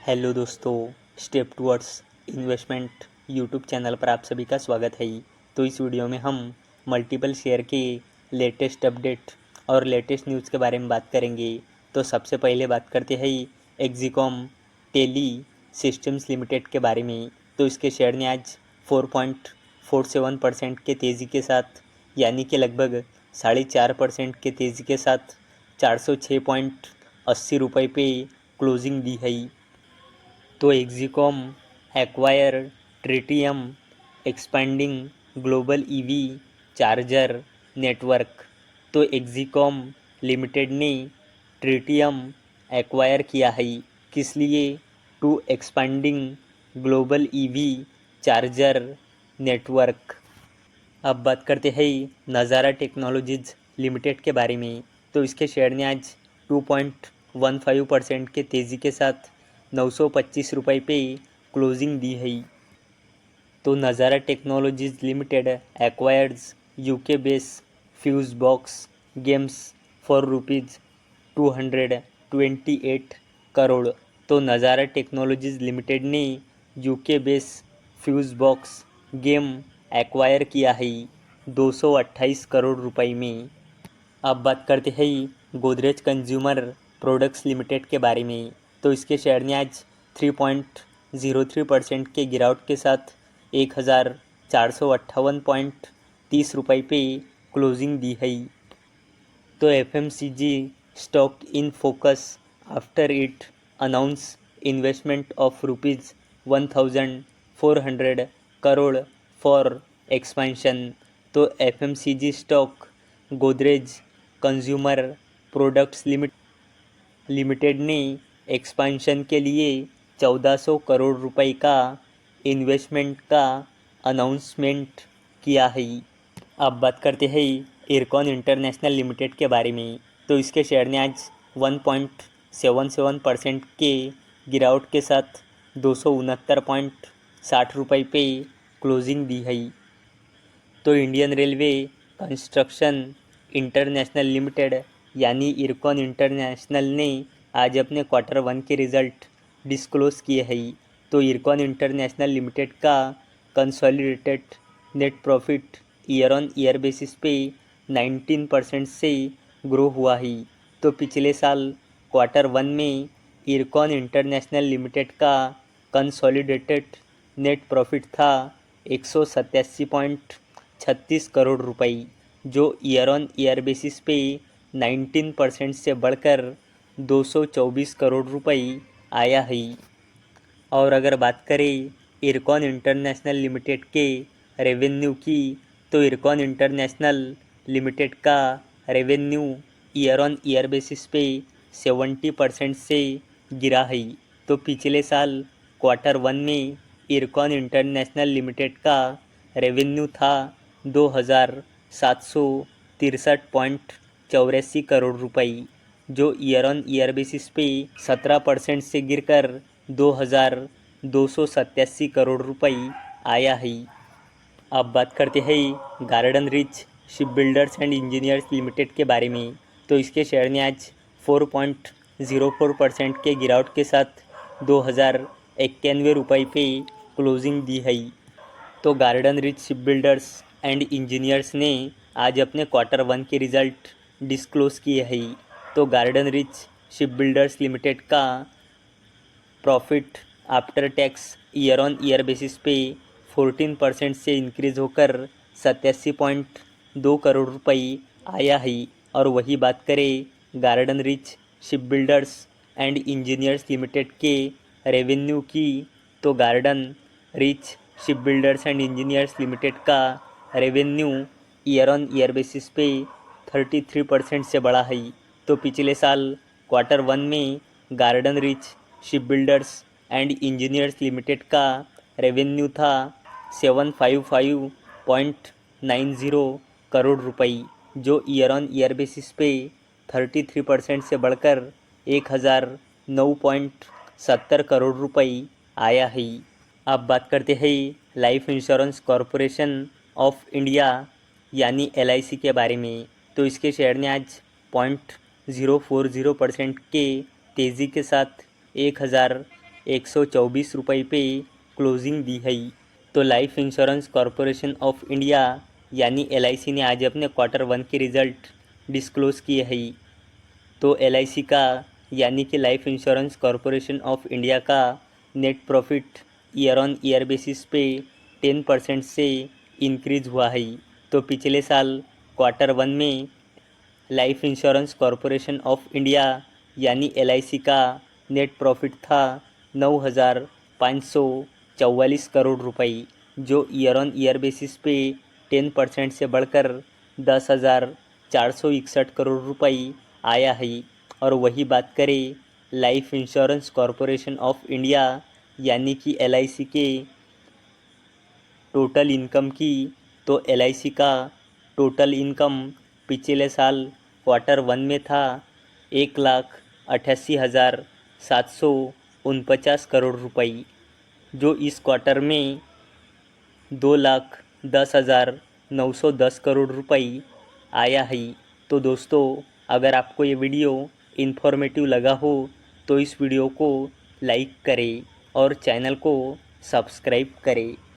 Hello दोस्तों, step towards investment YouTube channel पर आप सभी का स्वागत है। तो इस वीडियो में हम मल्टीपल शेयर के लेटेस्ट अपडेट और लेटेस्ट न्यूज़ के बारे में बात करेंगे। तो सबसे पहले बात करते हैं एक्जिकॉम टेली सिस्टम्स लिमिटेड के बारे में। तो इसके शेयर ने आज 4.47% के तेज़ी के साथ, यानी कि लगभग 4.5% के तेज़ी के साथ 406.80 पे क्लोजिंग दी है। तो Exicom acquire Tritium expanding global EV charger network. तो एक्जिकॉम लिमिटेड ने ट्रिटियम एक्वायर किया है, किस लिए? To expanding global EV charger network. अब बात करते हैं नज़ारा टेक्नोलॉजीज़ लिमिटेड के बारे में। तो इसके शेयर ने आज 2.15% के तेज़ी के साथ 925 रुपये पे क्लोजिंग दी है। तो नज़ारा technologies limited acquires UK base fuse box games for ₹228 crore. तो नज़ारा टेक्नोलॉजीज़ लिमिटेड ने UK base fuse box game acquire किया है 228 करोड़ रुपए में। अब बात करते हैं गोदरेज कंज्यूमर प्रोडक्ट्स लिमिटेड के बारे में। तो इसके शेयर ने आज 3.03% के गिरावट के साथ 1458.30 रुपये पे क्लोजिंग दी है। तो FMCG stock in focus after it announce investment of ₹1400 crore for expansion. तो FMCG stock Godrej Consumer Products Limited ने एक्सपेंशन के लिए 1400 करोड़ रुपए का इन्वेस्टमेंट का अनाउंसमेंट किया है। अब बात करते हैं इरकॉन इंटरनेशनल लिमिटेड के बारे में। तो इसके शेयर ने आज 1.77% के गिरावट के साथ 269.60 रुपये पे क्लोजिंग दी है। तो Indian railway construction international limited यानी इरकॉन इंटरनेशनल ने आज अपने Q1 के रिज़ल्ट डिस्क्लोज़ किए हैं। तो इरकॉन इंटरनेशनल लिमिटेड का consolidated net profit year on year basis पे 19% से ग्रो हुआ है। तो पिछले साल Q1 में इरकॉन इंटरनेशनल लिमिटेड का कंसोलिडेटेड नेट प्रॉफिट था 187.36 करोड़ रुपए, जो ईयर ऑन ईयर बेसिस पे 19% से बढ़कर 224 करोड़ रुपए आया है। और अगर बात करें इरकॉन इंटरनेशनल लिमिटेड के रेवेन्यू की, तो इरकॉन इंटरनेशनल लिमिटेड का revenue year on year basis पे 70% से गिरा है। तो पिछले साल Q1 में इरकॉन इंटरनेशनल लिमिटेड का रेवेन्यू था 2763.84 करोड़ रुपए, जो ईयर ऑन ईयर बेसिस पे 17% से गिरकर 2287 करोड़ रुपए आया है। अब बात करते हैं garden Reach Shipbuilders and Engineers Limited के बारे में। तो इसके शेयर ने आज 4.04% के गिरावट के साथ 2091 रुपये पे क्लोजिंग दी है। तो Garden Reach Shipbuilders and engineers ने आज अपने Q1 के रिज़ल्ट डिस्क्लोज़ किए हैं। तो Garden Reach Shipbuilders Limited का profit after tax year on year basis पे 14% से इंक्रीज़ होकर 87.2 करोड़ रुपए आया है। और वही बात करें Garden Reach Shipbuilders and Engineers Limited के रेवेन्यू की, तो Garden Reach Shipbuilders and Engineers Limited का revenue year on year basis पे 33% से बढ़ा है। तो पिछले साल Q1 में garden Reach Shipbuilders and Engineers Limited का रेवेन्यू था 755.90 करोड़ रुपए, जो ईयर ऑन ईयर बेसिस पे 33% से बढ़कर 1009.70 करोड़ रुपए आया है। अब बात करते हैं life insurance corporation of India यानी LIC के बारे में। तो इसके शेयर ने आज 0.040% के तेज़ी के साथ ₹124 पे क्लोजिंग दी है। तो life insurance corporation of India यानी LIC ने आज अपने Q1 के रिज़ल्ट डिस्क्लोज़ किए हैं। तो LIC का यानी कि life insurance corporation of India का net profit year on year basis पे 10% से इंक्रीज़ हुआ है। तो पिछले साल Q1 में life insurance corporation of India यानी LIC का नेट प्रॉफिट था 9,544 करोड़ रुपए, जो ईयर ऑन ईयर बेसिस पे 10% से बढ़कर 10,461 करोड़ रुपए आया है। और वही बात करें life insurance corporation of India यानी कि LIC के टोटल इनकम की, तो LIC का टोटल इनकम पिछले साल Q1 में था 1,88,749 करोड़ रुपए, जो इस क्वार्टर में 2,10,910 करोड़ रुपए आया है। तो दोस्तों, अगर आपको ये वीडियो इन्फॉर्मेटिव लगा हो तो इस वीडियो को लाइक करें और चैनल को सब्सक्राइब करें।